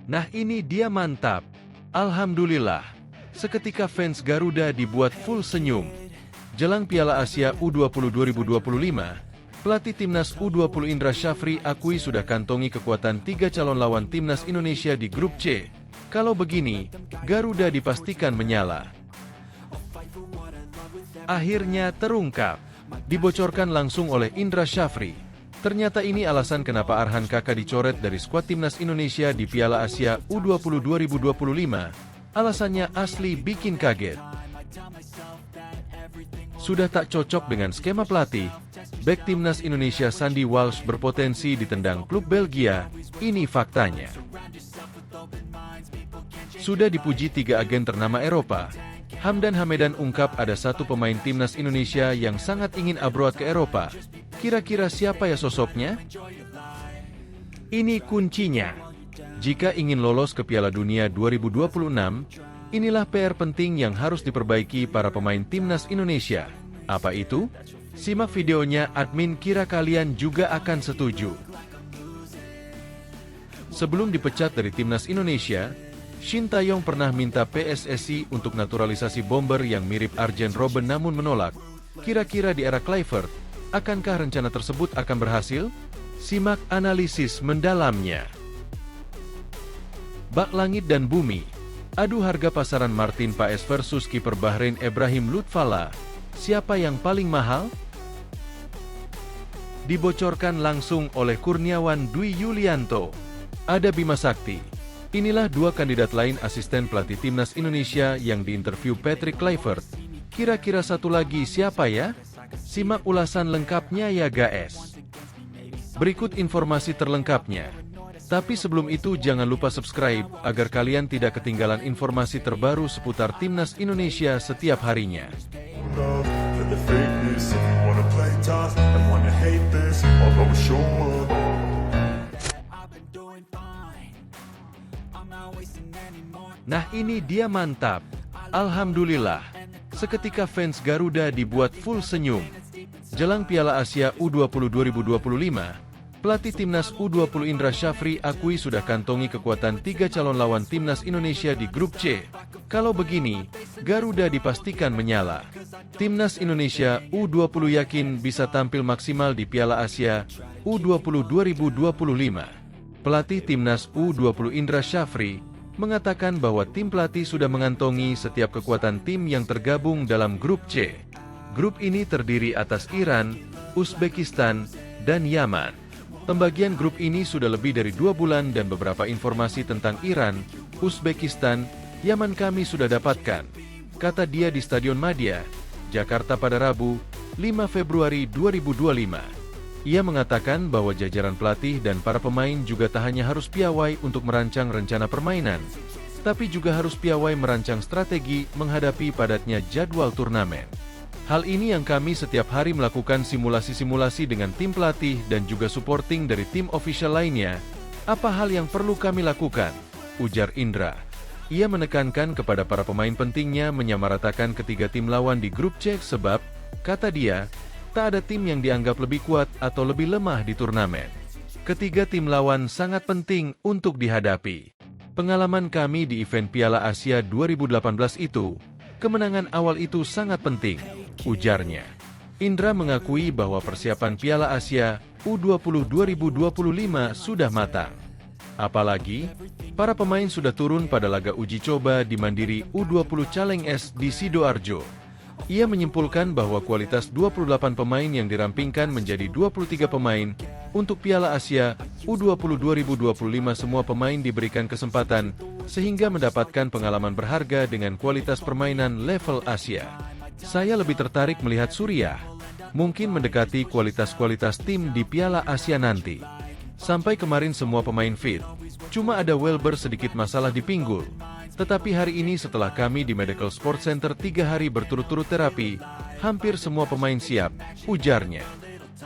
Nah ini dia mantap. Alhamdulillah. Seketika fans Garuda dibuat full senyum. Jelang Piala Asia U20 2025, pelatih Timnas U20 Indra Syafri akui sudah kantongi kekuatan 3 calon lawan Timnas Indonesia di grup C. Kalau begini, Garuda dipastikan menyala. Akhirnya terungkap. Dibocorkan langsung oleh Indra Syafri. Ternyata ini alasan kenapa Arhan Kakak dicoret dari skuad Timnas Indonesia di Piala Asia U20 2025. Alasannya asli bikin kaget. Sudah tak cocok dengan skema pelatih, bek Timnas Indonesia Sandy Walsh berpotensi ditendang klub Belgia, ini faktanya. Sudah dipuji 3 agen ternama Eropa, Hamdan Hamedan ungkap ada satu pemain Timnas Indonesia yang sangat ingin abroad ke Eropa. Kira-kira siapa ya sosoknya? Ini kuncinya. Jika ingin lolos ke Piala Dunia 2026, inilah PR penting yang harus diperbaiki para pemain Timnas Indonesia. Apa itu? Simak videonya, admin kira kalian juga akan setuju. Sebelum dipecat dari Timnas Indonesia, Shin Taeyong pernah minta PSSI untuk naturalisasi bomber yang mirip Arjen Robben namun menolak. Kira-kira di era Kluivert, akankah rencana tersebut akan berhasil? Simak analisis mendalamnya. Bak langit dan bumi. Adu harga pasaran Martin Paes versus kiper Bahrain Ebrahim Lutfalla. Siapa yang paling mahal? Dibocorkan langsung oleh Kurniawan Dwi Yulianto. Ada Bima Sakti. Inilah 2 kandidat lain asisten pelatih Timnas Indonesia yang diinterview Patrick Kluivert. Kira-kira satu lagi siapa ya? Simak ulasan lengkapnya ya guys. Berikut informasi terlengkapnya. Tapi sebelum itu jangan lupa subscribe agar kalian tidak ketinggalan informasi terbaru seputar Timnas Indonesia setiap harinya. Nah ini dia mantap. Alhamdulillah. Seketika fans Garuda dibuat full senyum. Jelang Piala Asia U20 2025, pelatih Timnas U20 Indra Syafri akui sudah kantongi kekuatan 3 calon lawan Timnas Indonesia di grup C. Kalau begini, Garuda dipastikan menyala. Timnas Indonesia U20 yakin bisa tampil maksimal di Piala Asia U20 2025. Pelatih Timnas U20 Indra Syafri mengatakan bahwa tim pelatih sudah mengantongi setiap kekuatan tim yang tergabung dalam grup C. Grup ini terdiri atas Iran, Uzbekistan, dan Yaman. Pembagian grup ini sudah lebih dari 2 bulan dan beberapa informasi tentang Iran, Uzbekistan, Yaman kami sudah dapatkan, kata dia di Stadion Madia, Jakarta pada Rabu, 5 Februari 2025. Ia mengatakan bahwa jajaran pelatih dan para pemain juga tak hanya harus piawai untuk merancang rencana permainan, tapi juga harus piawai merancang strategi menghadapi padatnya jadwal turnamen. Hal ini yang kami setiap hari melakukan simulasi-simulasi dengan tim pelatih dan juga supporting dari tim official lainnya. Apa hal yang perlu kami lakukan? Ujar Indra. Ia menekankan kepada para pemain pentingnya menyamaratakan ketiga tim lawan di grup C sebab, kata dia, tak ada tim yang dianggap lebih kuat atau lebih lemah di turnamen. Ketiga tim lawan sangat penting untuk dihadapi. Pengalaman kami di event Piala Asia 2018 itu, kemenangan awal itu sangat penting, ujarnya. Indra mengakui bahwa persiapan Piala Asia U20 2025 sudah matang. Apalagi, para pemain sudah turun pada laga uji coba di Mandiri U20 Caleng S di Sidoarjo. Ia menyimpulkan bahwa kualitas 28 pemain yang dirampingkan menjadi 23 pemain untuk Piala Asia U20 2025 semua pemain diberikan kesempatan sehingga mendapatkan pengalaman berharga dengan kualitas permainan level Asia. Saya lebih tertarik melihat Suriah, mungkin mendekati kualitas-kualitas tim di Piala Asia nanti. Sampai kemarin semua pemain fit, cuma ada Welber sedikit masalah di pinggul. Tetapi hari ini setelah kami di Medical Sport Center 3 hari berturut-turut terapi, hampir semua pemain siap, ujarnya.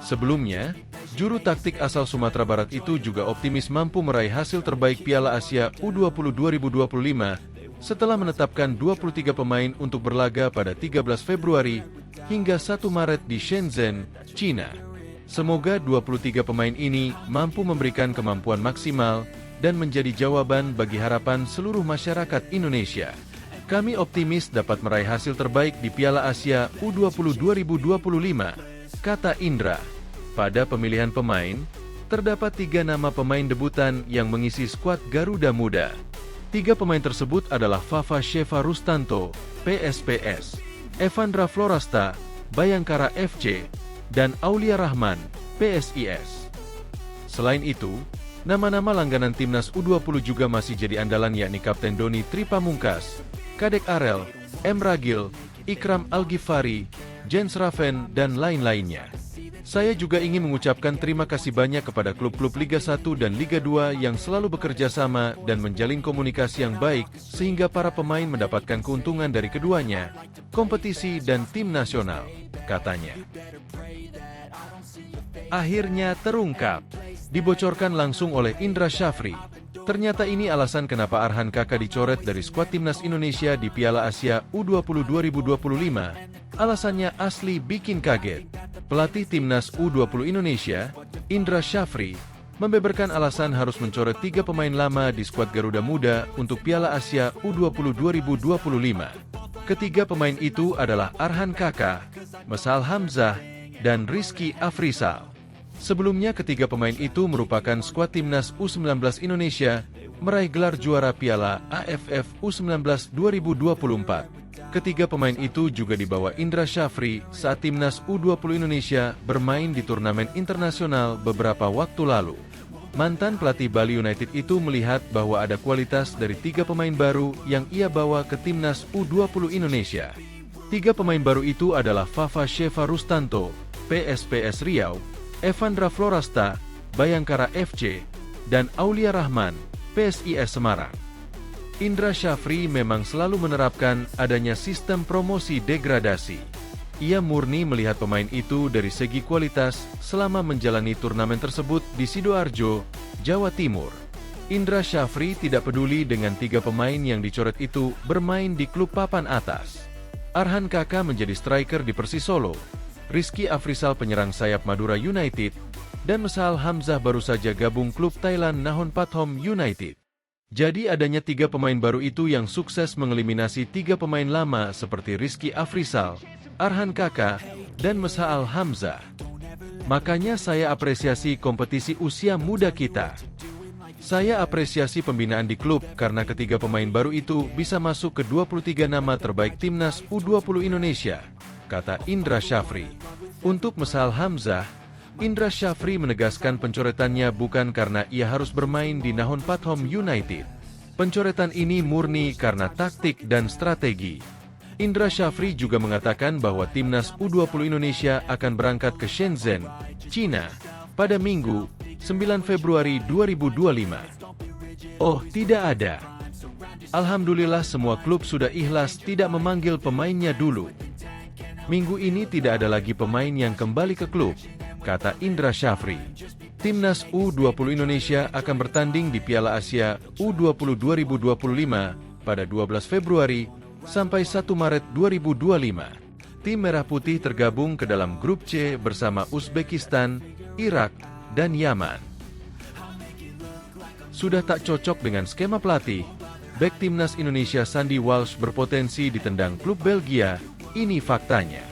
Sebelumnya, juru taktik asal Sumatera Barat itu juga optimis mampu meraih hasil terbaik Piala Asia U20 2025 setelah menetapkan 23 pemain untuk berlaga pada 13 Februari hingga 1 Maret di Shenzhen, China. Semoga 23 pemain ini mampu memberikan kemampuan maksimal dan menjadi jawaban bagi harapan seluruh masyarakat Indonesia. Kami optimis dapat meraih hasil terbaik di Piala Asia U20 2025, kata Indra. Pada pemilihan pemain, terdapat 3 nama pemain debutan yang mengisi skuad Garuda Muda. 3 pemain tersebut adalah Fafa Sheva Rustanto, PSPS, Evandra Florasta, Bayangkara FC, dan Aulia Rahman, PSIS. Selain itu, nama-nama langganan timnas U20 juga masih jadi andalan, yakni Kapten Doni Tripamungkas, Kadek Arel, M. Ragil, Ikram Al-Ghifari, Jens Raven, dan lain-lainnya. Saya juga ingin mengucapkan terima kasih banyak kepada klub-klub Liga 1 dan Liga 2 yang selalu bekerja sama dan menjalin komunikasi yang baik sehingga para pemain mendapatkan keuntungan dari keduanya, kompetisi dan tim nasional, katanya. Akhirnya terungkap, dibocorkan langsung oleh Indra Syafri. Ternyata ini alasan kenapa Arhan Kaka dicoret dari skuad timnas Indonesia di Piala Asia U20 2025. Alasannya asli bikin kaget. Pelatih timnas U20 Indonesia, Indra Syafri, membeberkan alasan harus mencoret 3 pemain lama di skuad Garuda Muda untuk Piala Asia U20 2025. Ketiga pemain itu adalah Arhan Kaka, Mesal Hamzah, dan Rizky Afrizal. Sebelumnya ketiga pemain itu merupakan skuad timnas U19 Indonesia meraih gelar juara Piala AFF U19 2024. Ketiga pemain itu juga dibawa Indra Syafri saat timnas U20 Indonesia bermain di turnamen internasional beberapa waktu lalu. Mantan pelatih Bali United itu melihat bahwa ada kualitas dari 3 pemain baru yang ia bawa ke timnas U20 Indonesia. 3 pemain baru itu adalah Fafa Sheva Rustanto, PSPS Riau, Evandra Florasta, Bayangkara FC, dan Aulia Rahman, PSIS Semarang. Indra Syafri memang selalu menerapkan adanya sistem promosi degradasi. Ia murni melihat pemain itu dari segi kualitas selama menjalani turnamen tersebut di Sidoarjo, Jawa Timur. Indra Syafri tidak peduli dengan 3 pemain yang dicoret itu bermain di klub papan atas. Arhan Kaka menjadi striker di Persis Solo, Rizky Afrizal penyerang sayap Madura United, dan Mesal Hamzah baru saja gabung klub Thailand Nakhon Pathom United. Jadi adanya 3 pemain baru itu yang sukses mengeliminasi 3 pemain lama seperti Rizky Afrizal, Arhan Kaka, dan Mesal Hamzah. Makanya saya apresiasi kompetisi usia muda kita. Saya apresiasi pembinaan di klub karena ketiga pemain baru itu bisa masuk ke 23 nama terbaik timnas U20 Indonesia, kata Indra Syafri. Untuk Mesal Hamzah, Indra Syafri menegaskan pencoretannya bukan karena ia harus bermain di Nakhon Pathom United. Pencoretan ini murni karena taktik dan strategi. Indra Syafri juga mengatakan bahwa timnas U20 Indonesia akan berangkat ke Shenzhen, China, pada Minggu, 9 Februari 2025. Oh, tidak ada. Alhamdulillah semua klub sudah ikhlas tidak memanggil pemainnya dulu. Minggu ini tidak ada lagi pemain yang kembali ke klub, kata Indra Syafri. Timnas U20 Indonesia akan bertanding di Piala Asia U20 2025 pada 12 Februari sampai 1 Maret 2025. Tim Merah Putih tergabung ke dalam grup C bersama Uzbekistan, Irak, dan Yaman. Sudah tak cocok dengan skema pelatih, bek timnas Indonesia Sandy Walsh berpotensi ditendang klub Belgia. Ini faktanya.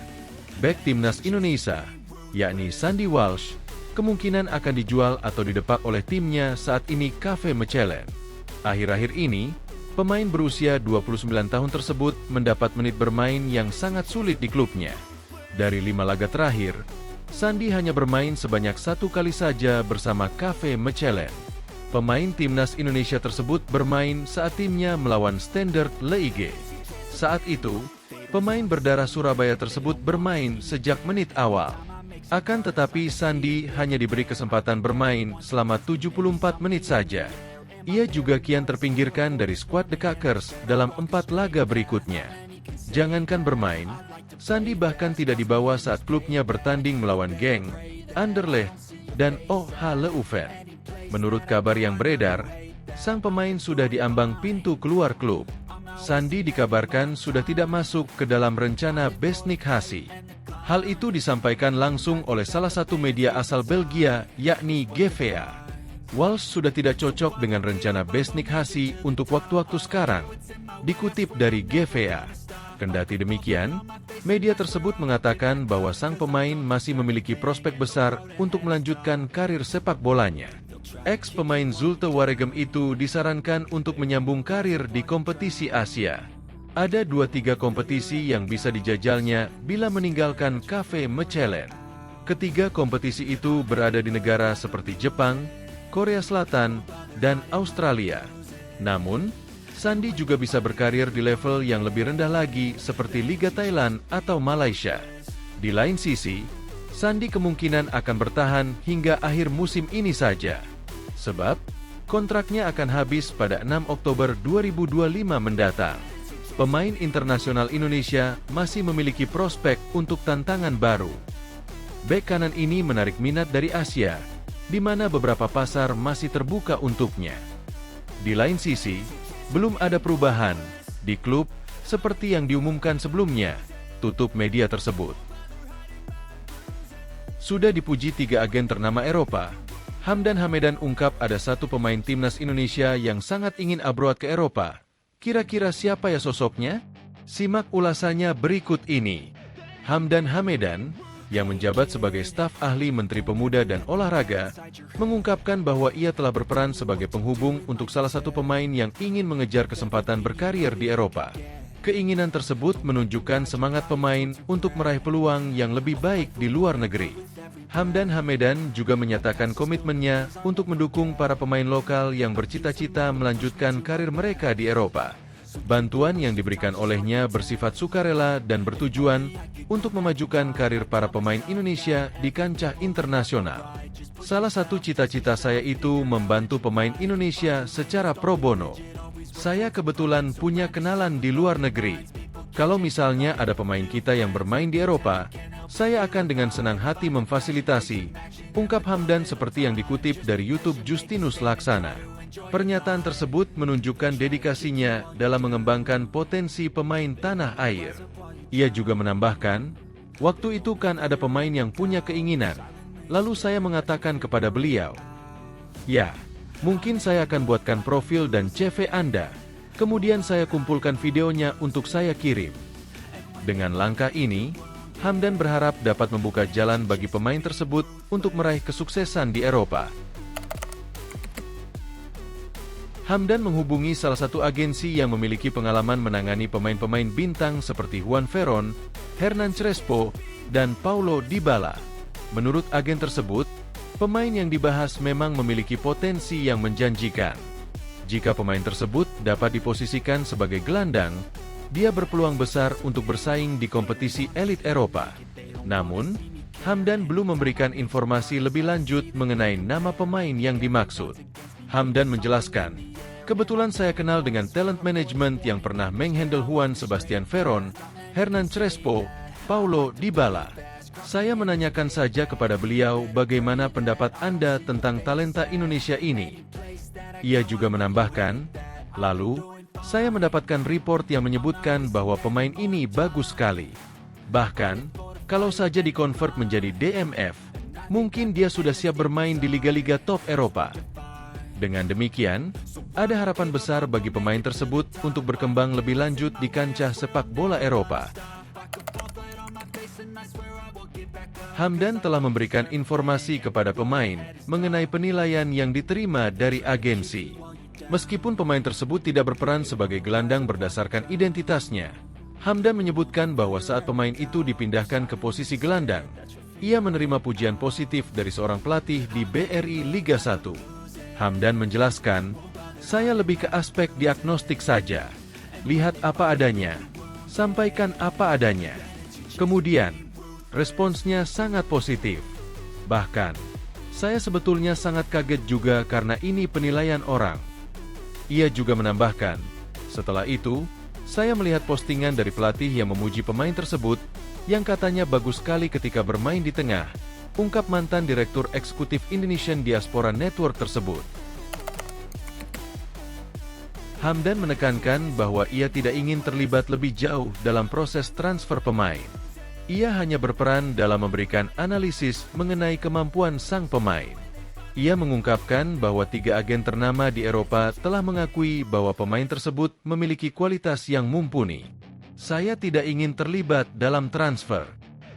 Bek timnas Indonesia, yakni Sandy Walsh, kemungkinan akan dijual atau didepak oleh timnya saat ini KV Mechelen. Akhir-akhir ini, pemain berusia 29 tahun tersebut mendapat menit bermain yang sangat sulit di klubnya. Dari 5 laga terakhir, Sandy hanya bermain sebanyak 1 kali saja bersama KV Mechelen. Pemain timnas Indonesia tersebut bermain saat timnya melawan Standard Liège. Saat itu, pemain berdarah Surabaya tersebut bermain sejak menit awal. Akan tetapi Sandy hanya diberi kesempatan bermain selama 74 menit saja. Ia juga kian terpinggirkan dari skuad The Kakers dalam 4 laga berikutnya. Jangankan bermain, Sandy bahkan tidak dibawa saat klubnya bertanding melawan Genk, Anderlecht, dan OH Leuven. Menurut kabar yang beredar, sang pemain sudah diambang pintu keluar klub. Sandy dikabarkan sudah tidak masuk ke dalam rencana Besnik Hasi. Hal itu disampaikan langsung oleh salah satu media asal Belgia, yakni GVA. Walsh sudah tidak cocok dengan rencana Besnik Hasi untuk waktu-waktu sekarang, dikutip dari GVA. Kendati demikian, media tersebut mengatakan bahwa sang pemain masih memiliki prospek besar untuk melanjutkan karir sepak bolanya. Ex-pemain Zulte Waregem itu disarankan untuk menyambung karir di kompetisi Asia. Ada 2-3 kompetisi yang bisa dijajalnya bila meninggalkan KV Mechelen. Ketiga kompetisi itu berada di negara seperti Jepang, Korea Selatan, dan Australia. Namun, Sandi juga bisa berkarir di level yang lebih rendah lagi seperti Liga Thailand atau Malaysia. Di lain sisi, Sandi kemungkinan akan bertahan hingga akhir musim ini saja. Sebab, kontraknya akan habis pada 6 Oktober 2025 mendatang. Pemain internasional Indonesia masih memiliki prospek untuk tantangan baru. Bek kanan ini menarik minat dari Asia, di mana beberapa pasar masih terbuka untuknya. Di lain sisi, belum ada perubahan di klub seperti yang diumumkan sebelumnya, tutup media tersebut. Sudah dipuji 3 agen ternama Eropa, Hamdan Hamedan ungkap ada satu pemain timnas Indonesia yang sangat ingin abroad ke Eropa. Kira-kira siapa ya sosoknya? Simak ulasannya berikut ini. Hamdan Hamedan, yang menjabat sebagai staf ahli Menteri Pemuda dan Olahraga, mengungkapkan bahwa ia telah berperan sebagai penghubung untuk salah satu pemain yang ingin mengejar kesempatan berkarir di Eropa. Keinginan tersebut menunjukkan semangat pemain untuk meraih peluang yang lebih baik di luar negeri. Hamdan Hamedan juga menyatakan komitmennya untuk mendukung para pemain lokal yang bercita-cita melanjutkan karir mereka di Eropa. Bantuan yang diberikan olehnya bersifat sukarela dan bertujuan untuk memajukan karir para pemain Indonesia di kancah internasional. Salah satu cita-cita saya itu membantu pemain Indonesia secara pro bono. Saya kebetulan punya kenalan di luar negeri. Kalau misalnya ada pemain kita yang bermain di Eropa, saya akan dengan senang hati memfasilitasi, ungkap Hamdan seperti yang dikutip dari YouTube Justinus Laksana. Pernyataan tersebut menunjukkan dedikasinya dalam mengembangkan potensi pemain tanah air. Ia juga menambahkan, waktu itu kan ada pemain yang punya keinginan. Lalu saya mengatakan kepada beliau, ya, mungkin saya akan buatkan profil dan CV Anda. Kemudian saya kumpulkan videonya untuk saya kirim. Dengan langkah ini, Hamdan berharap dapat membuka jalan bagi pemain tersebut untuk meraih kesuksesan di Eropa. Hamdan menghubungi salah satu agensi yang memiliki pengalaman menangani pemain-pemain bintang seperti Juan Ferron, Hernan Crespo, dan Paulo Dybala. Menurut agen tersebut, pemain yang dibahas memang memiliki potensi yang menjanjikan. Jika pemain tersebut dapat diposisikan sebagai gelandang, dia berpeluang besar untuk bersaing di kompetisi elit Eropa. Namun, Hamdan belum memberikan informasi lebih lanjut mengenai nama pemain yang dimaksud. Hamdan menjelaskan, kebetulan saya kenal dengan talent management yang pernah menghandle Juan Sebastian Ferron, Hernan Crespo, Paulo Dybala. Saya menanyakan saja kepada beliau bagaimana pendapat Anda tentang talenta Indonesia ini. Ia juga menambahkan, lalu, saya mendapatkan report yang menyebutkan bahwa pemain ini bagus sekali. Bahkan, kalau saja dikonvert menjadi DMF, mungkin dia sudah siap bermain di liga-liga top Eropa. Dengan demikian, ada harapan besar bagi pemain tersebut untuk berkembang lebih lanjut di kancah sepak bola Eropa. Hamdan telah memberikan informasi kepada pemain mengenai penilaian yang diterima dari agensi. Meskipun pemain tersebut tidak berperan sebagai gelandang berdasarkan identitasnya, Hamdan menyebutkan bahwa saat pemain itu dipindahkan ke posisi gelandang, ia menerima pujian positif dari seorang pelatih di BRI Liga 1. Hamdan menjelaskan, saya lebih ke aspek diagnostik saja. Lihat apa adanya, sampaikan apa adanya. Kemudian, responsnya sangat positif. Bahkan, saya sebetulnya sangat kaget juga karena ini penilaian orang. Ia juga menambahkan, setelah itu, saya melihat postingan dari pelatih yang memuji pemain tersebut, yang katanya bagus sekali ketika bermain di tengah, ungkap mantan Direktur Eksekutif Indonesian Diaspora Network tersebut. Hamdan menekankan bahwa ia tidak ingin terlibat lebih jauh dalam proses transfer pemain. Ia hanya berperan dalam memberikan analisis mengenai kemampuan sang pemain. Ia mengungkapkan bahwa 3 agen ternama di Eropa telah mengakui bahwa pemain tersebut memiliki kualitas yang mumpuni. Saya tidak ingin terlibat dalam transfer.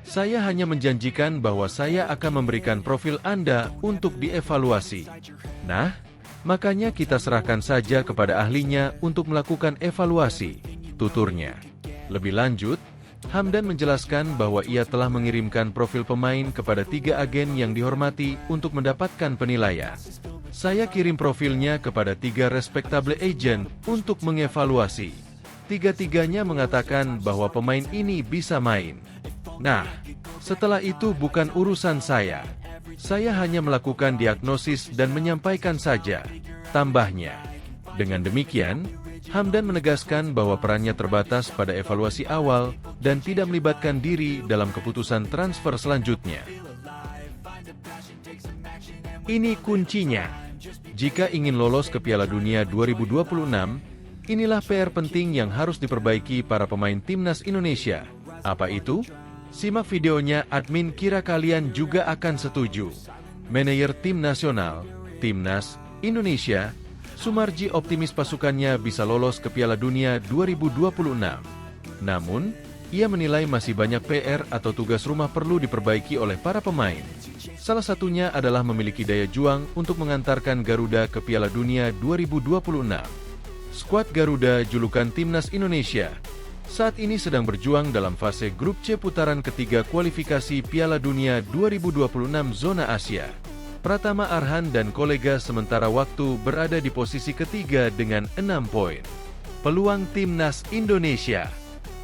Saya hanya menjanjikan bahwa saya akan memberikan profil Anda untuk dievaluasi. Nah, makanya kita serahkan saja kepada ahlinya untuk melakukan evaluasi, tuturnya. Lebih lanjut, Hamdan menjelaskan bahwa ia telah mengirimkan profil pemain kepada 3 agen yang dihormati untuk mendapatkan penilaian. Saya kirim profilnya kepada 3 respectable agent untuk mengevaluasi. 3-tiganya mengatakan bahwa pemain ini bisa main. Nah, setelah itu bukan urusan saya. Saya hanya melakukan diagnosis dan menyampaikan saja, tambahnya. Dengan demikian, Hamdan menegaskan bahwa perannya terbatas pada evaluasi awal dan tidak melibatkan diri dalam keputusan transfer selanjutnya. Ini kuncinya. Jika ingin lolos ke Piala Dunia 2026, inilah PR penting yang harus diperbaiki para pemain timnas Indonesia. Apa itu? Simak videonya, admin kira kalian juga akan setuju. Manajer tim nasional, Timnas Indonesia, Sumarji optimis pasukannya bisa lolos ke Piala Dunia 2026. Namun, ia menilai masih banyak PR atau tugas rumah perlu diperbaiki oleh para pemain. Salah satunya adalah memiliki daya juang untuk mengantarkan Garuda ke Piala Dunia 2026. Skuad Garuda julukan Timnas Indonesia saat ini sedang berjuang dalam fase grup C putaran ketiga kualifikasi Piala Dunia 2026 zona Asia. Pratama Arhan dan kolega sementara waktu berada di posisi ketiga dengan 6 poin. Peluang Timnas Indonesia.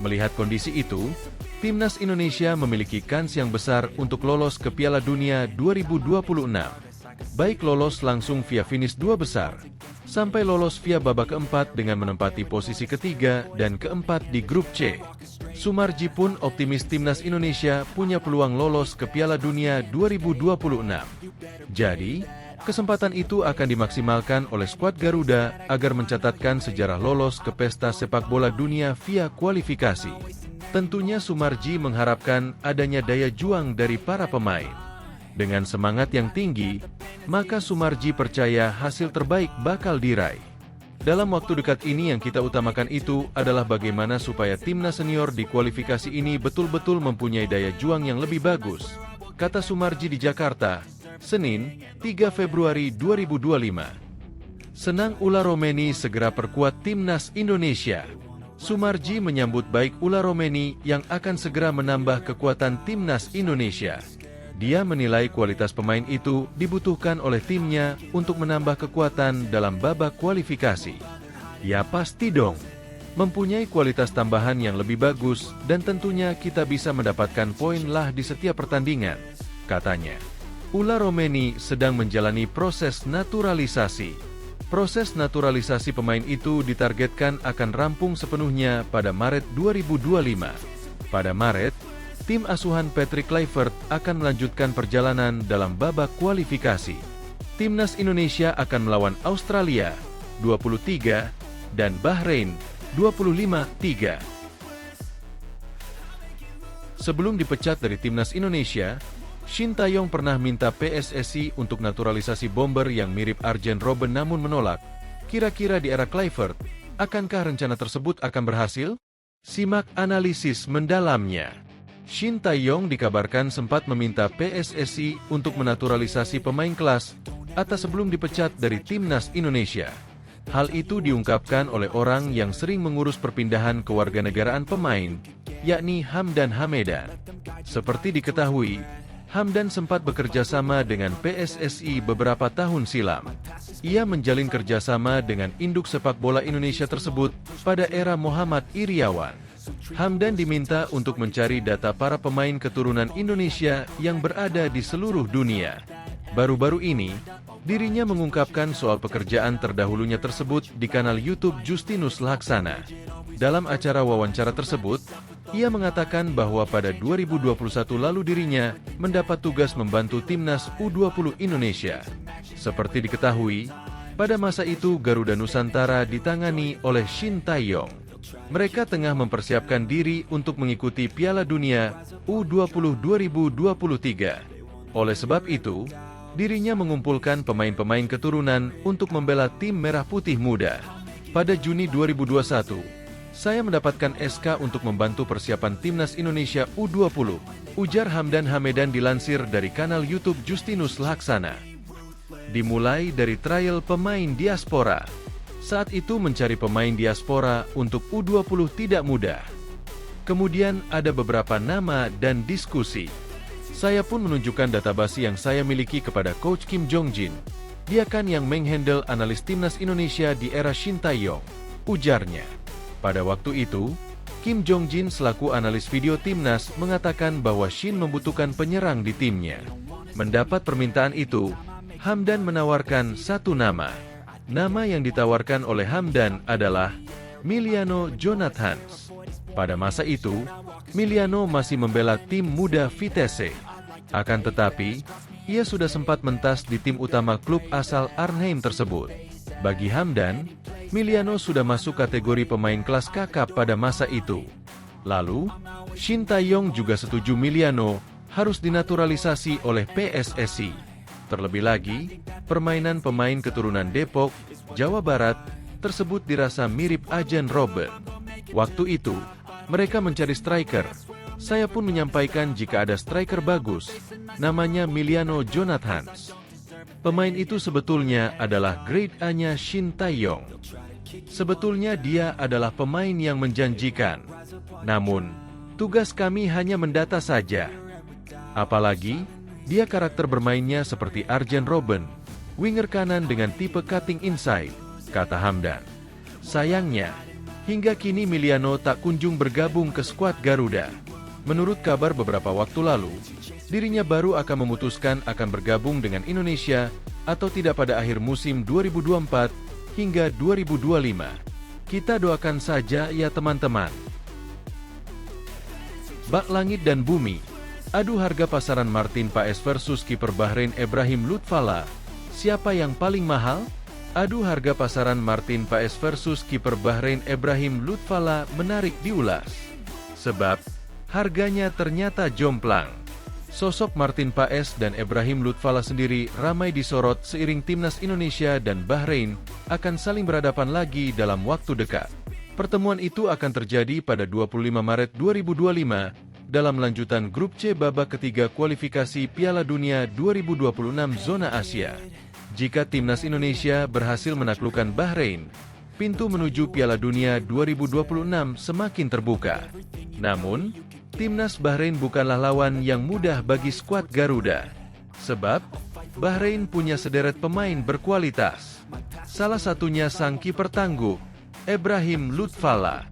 Melihat kondisi itu, Timnas Indonesia memiliki kans yang besar untuk lolos ke Piala Dunia 2026. Baik lolos langsung via finish 2 besar, sampai lolos via babak keempat dengan menempati posisi ketiga dan keempat di grup C. Sumarji pun optimis Timnas Indonesia punya peluang lolos ke Piala Dunia 2026. Jadi, kesempatan itu akan dimaksimalkan oleh skuad Garuda agar mencatatkan sejarah lolos ke pesta sepak bola dunia via kualifikasi. Tentunya Sumarji mengharapkan adanya daya juang dari para pemain. Dengan semangat yang tinggi, maka Sumarji percaya hasil terbaik bakal diraih. Dalam waktu dekat ini yang kita utamakan itu adalah bagaimana supaya timnas senior di kualifikasi ini betul-betul mempunyai daya juang yang lebih bagus, kata Sumarji di Jakarta, Senin, 3 Februari 2025. Senang Ula Romeni segera perkuat timnas Indonesia. Sumarji menyambut baik Ula Romeni yang akan segera menambah kekuatan timnas Indonesia. Dia menilai kualitas pemain itu dibutuhkan oleh timnya untuk menambah kekuatan dalam babak kualifikasi. Ya pasti dong, mempunyai kualitas tambahan yang lebih bagus dan tentunya kita bisa mendapatkan poin lah di setiap pertandingan, katanya. Ula Romeni sedang menjalani proses naturalisasi. Proses naturalisasi pemain itu ditargetkan akan rampung sepenuhnya pada Maret 2025. Pada Maret, tim asuhan Patrick Kluivert akan melanjutkan perjalanan dalam babak kualifikasi. Timnas Indonesia akan melawan Australia 23 dan Bahrain 25-3. Sebelum dipecat dari Timnas Indonesia, Shin Tae-yong pernah minta PSSI untuk naturalisasi bomber yang mirip Arjen Robben namun menolak. Kira-kira di era Kluivert, akankah rencana tersebut akan berhasil? Simak analisis mendalamnya. Shin Tae-yong dikabarkan sempat meminta PSSI untuk menaturalisasi pemain kelas atas sebelum dipecat dari Timnas Indonesia. Hal itu diungkapkan oleh orang yang sering mengurus perpindahan kewarganegaraan pemain, yakni Hamdan Hamedan. Seperti diketahui, Hamdan sempat bekerja sama dengan PSSI beberapa tahun silam. Ia menjalin kerjasama dengan induk sepak bola Indonesia tersebut pada era Muhammad Iriawan. Hamdan diminta untuk mencari data para pemain keturunan Indonesia yang berada di seluruh dunia. Baru-baru ini, dirinya mengungkapkan soal pekerjaan terdahulunya tersebut di kanal YouTube Justinus Laksana. Dalam acara wawancara tersebut, ia mengatakan bahwa pada 2021 lalu dirinya mendapat tugas membantu timnas U20 Indonesia. Seperti diketahui, pada masa itu Garuda Nusantara ditangani oleh Shin Tae-yong. Mereka tengah mempersiapkan diri untuk mengikuti Piala Dunia U20 2023. Oleh sebab itu, Dirinya mengumpulkan pemain-pemain keturunan untuk membela tim Merah Putih Muda. Pada Juni 2021, saya mendapatkan SK untuk membantu persiapan Timnas Indonesia U20, ujar Hamdan Hamedan dilansir dari kanal YouTube Justinus Laksana. Dimulai dari trial pemain diaspora. Saat itu mencari pemain diaspora untuk U20 tidak mudah. Kemudian ada beberapa nama dan diskusi. Saya pun menunjukkan database yang saya miliki kepada Coach Kim Jong-jin. Dia kan yang menghandle analis Timnas Indonesia di era Shin Tae-yong, ujarnya. Pada waktu itu, Kim Jong-jin selaku analis video Timnas mengatakan bahwa Shin membutuhkan penyerang di timnya. Mendapat permintaan itu, Hamdan menawarkan satu nama. Nama yang ditawarkan oleh Hamdan adalah Miliano Jonathans. Pada masa itu, Miliano masih membela tim muda Vitesse. Akan tetapi, ia sudah sempat mentas di tim utama klub asal Arnhem tersebut. Bagi Hamdan, Miliano sudah masuk kategori pemain kelas kakap pada masa itu. Lalu, Shin Tae-yong juga setuju Miliano harus dinaturalisasi oleh PSSI. Terlebih lagi, permainan pemain keturunan Depok, Jawa Barat, tersebut dirasa mirip Arjen Robben. Waktu itu, mereka mencari striker. Saya pun menyampaikan jika ada striker bagus, namanya Miliano Jonathans. Pemain itu sebetulnya adalah grade A-nya Shin Tae-yong. Sebetulnya dia adalah pemain yang menjanjikan. Namun, tugas kami hanya mendata saja. Apalagi, dia karakter bermainnya seperti Arjen Robben, winger kanan dengan tipe cutting inside, kata Hamdan. Sayangnya, hingga kini Miliano tak kunjung bergabung ke skuad Garuda. Menurut kabar beberapa waktu lalu, dirinya baru akan memutuskan akan bergabung dengan Indonesia atau tidak pada akhir musim 2024 hingga 2025. Kita doakan saja ya teman-teman. Bak langit dan bumi. Adu harga pasaran Martin Paes versus kiper Bahrain Ebrahim Lutfallah. Siapa yang paling mahal? Adu harga pasaran Martin Paes versus kiper Bahrain Ebrahim Lutfallah menarik diulas. Sebab, harganya ternyata jomplang. Sosok Martin Paes dan Ebrahim Lutfallah sendiri ramai disorot seiring Timnas Indonesia dan Bahrain akan saling berhadapan lagi dalam waktu dekat. Pertemuan itu akan terjadi pada 25 Maret 2025, dalam lanjutan grup C babak ketiga kualifikasi Piala Dunia 2026 zona Asia. Jika Timnas Indonesia berhasil menaklukkan Bahrain, pintu menuju Piala Dunia 2026 semakin terbuka. Namun, Timnas Bahrain bukanlah lawan yang mudah bagi skuad Garuda. Sebab, Bahrain punya sederet pemain berkualitas. Salah satunya sang kiper tangguh, Ebrahim Lutfallah.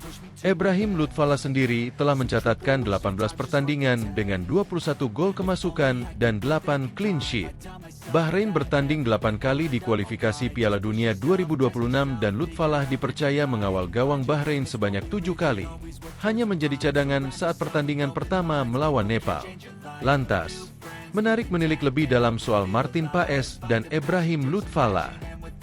Ebrahim Lutfallah sendiri telah mencatatkan 18 pertandingan dengan 21 gol kemasukan dan 8 clean sheet. Bahrain bertanding 8 kali di kualifikasi Piala Dunia 2026 dan Lutfallah dipercaya mengawal gawang Bahrain sebanyak 7 kali. Hanya menjadi cadangan saat pertandingan pertama melawan Nepal. Lantas, menarik menilik lebih dalam soal Martin Paes dan Ebrahim Lutfallah.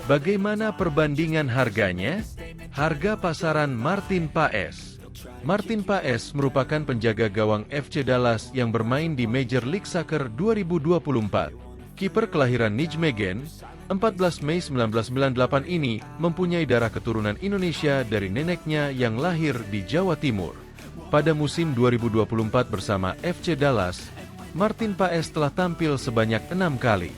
Bagaimana perbandingan harganya? Harga pasaran Martin Paes. Martin Paes merupakan penjaga gawang FC Dallas yang bermain di Major League Soccer 2024. Kiper kelahiran Nijmegen, 14 Mei 1998 ini mempunyai darah keturunan Indonesia dari neneknya yang lahir di Jawa Timur. Pada musim 2024 bersama FC Dallas, Martin Paes telah tampil sebanyak 6 kali.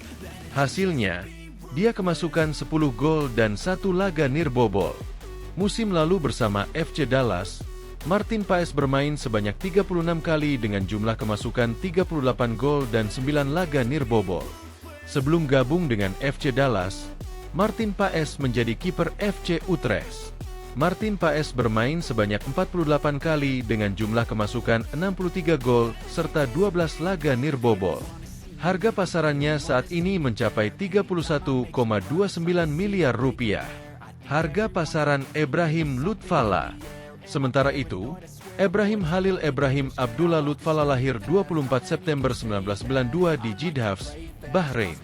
Hasilnya, dia kemasukan 10 gol dan 1 laga nirbobol. Musim lalu bersama FC Dallas, Martin Paes bermain sebanyak 36 kali dengan jumlah kemasukan 38 gol dan 9 laga nirbobol. Sebelum gabung dengan FC Dallas, Martin Paes menjadi kiper FC Utrecht. Martin Paes bermain sebanyak 48 kali dengan jumlah kemasukan 63 gol serta 12 laga nirbobol. Harga pasarannya saat ini mencapai 31,29 miliar rupiah. Harga pasaran Ebrahim Lutfallah. Sementara itu, Ebrahim Halil Ebrahim Abdullah Lutfallah lahir 24 September 1992 di Jeddah, Bahrain.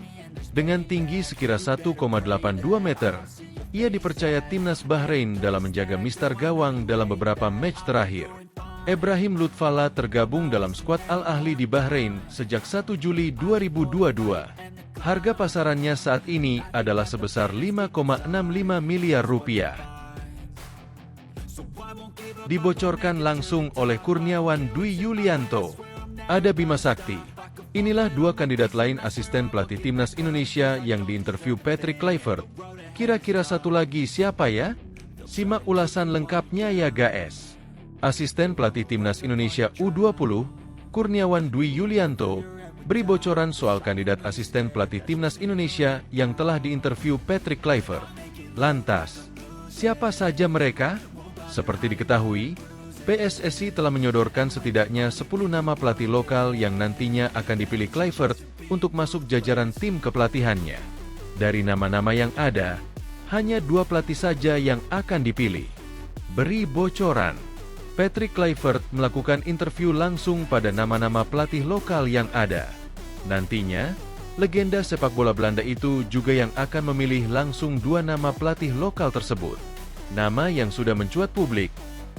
Dengan tinggi sekira 1,82 meter, ia dipercaya timnas Bahrain dalam menjaga mistar gawang dalam beberapa match terakhir. Ebrahim Lutfallah tergabung dalam skuad Al Ahly di Bahrain sejak 1 Juli 2022. Harga pasarannya saat ini adalah sebesar 5,65 miliar rupiah. Dibocorkan langsung oleh Kurniawan Dwi Yulianto. Ada Bima Sakti. Inilah dua kandidat lain asisten pelatih timnas Indonesia yang diinterview Patrick Kluivert. Kira-kira satu lagi siapa ya? Simak ulasan lengkapnya ya guys. Asisten pelatih timnas Indonesia U20, Kurniawan Dwi Yulianto, beri bocoran soal kandidat asisten pelatih timnas Indonesia yang telah diinterview Patrick Kluivert. Lantas, siapa saja mereka? Seperti diketahui, PSSI telah menyodorkan setidaknya 10 nama pelatih lokal yang nantinya akan dipilih Kluivert untuk masuk jajaran tim kepelatihannya. Dari nama-nama yang ada, hanya 2 pelatih saja yang akan dipilih. Beri bocoran. Patrick Kluivert melakukan interview langsung pada nama-nama pelatih lokal yang ada. Nantinya, legenda sepak bola Belanda itu juga yang akan memilih langsung 2 nama pelatih lokal tersebut. Nama yang sudah mencuat publik,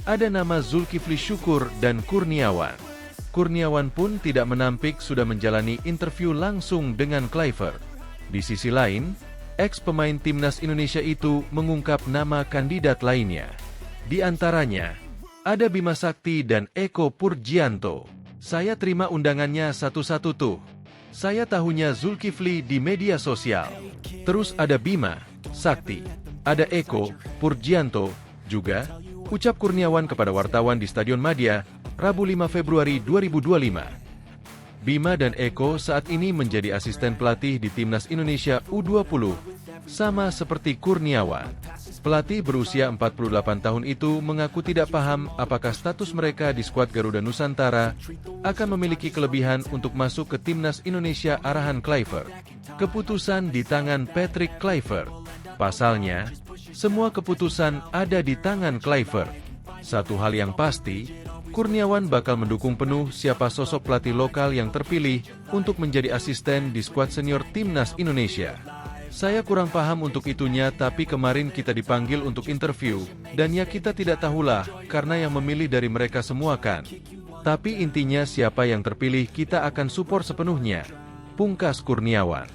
ada nama Zulkifli Syukur dan Kurniawan. Kurniawan pun tidak menampik sudah menjalani interview langsung dengan Kluivert. Di sisi lain, ex-pemain timnas Indonesia itu mengungkap nama kandidat lainnya. Di antaranya, ada Bima Sakti dan Eko Purgianto. Saya terima undangannya satu-satu tuh. Saya tahunya Zulkifli di media sosial. Terus ada Bima, Sakti, ada Eko, Purgianto, juga, ucap Kurniawan kepada wartawan di Stadion Madia, Rabu 5 Februari 2025. Bima dan Eko saat ini menjadi asisten pelatih di Timnas Indonesia U20, sama seperti Kurniawan. Pelatih berusia 48 tahun itu mengaku tidak paham apakah status mereka di skuad Garuda Nusantara akan memiliki kelebihan untuk masuk ke Timnas Indonesia arahan Kluivert. Keputusan di tangan Patrick Kluivert. Pasalnya, semua keputusan ada di tangan Kluivert. Satu hal yang pasti, Kurniawan bakal mendukung penuh siapa sosok pelatih lokal yang terpilih untuk menjadi asisten di skuad senior Timnas Indonesia. Saya kurang paham untuk itunya, tapi kemarin kita dipanggil untuk interview, dan ya kita tidak tahulah, karena yang memilih dari mereka semua kan. Tapi intinya siapa yang terpilih kita akan support sepenuhnya. Pungkas Kurniawan.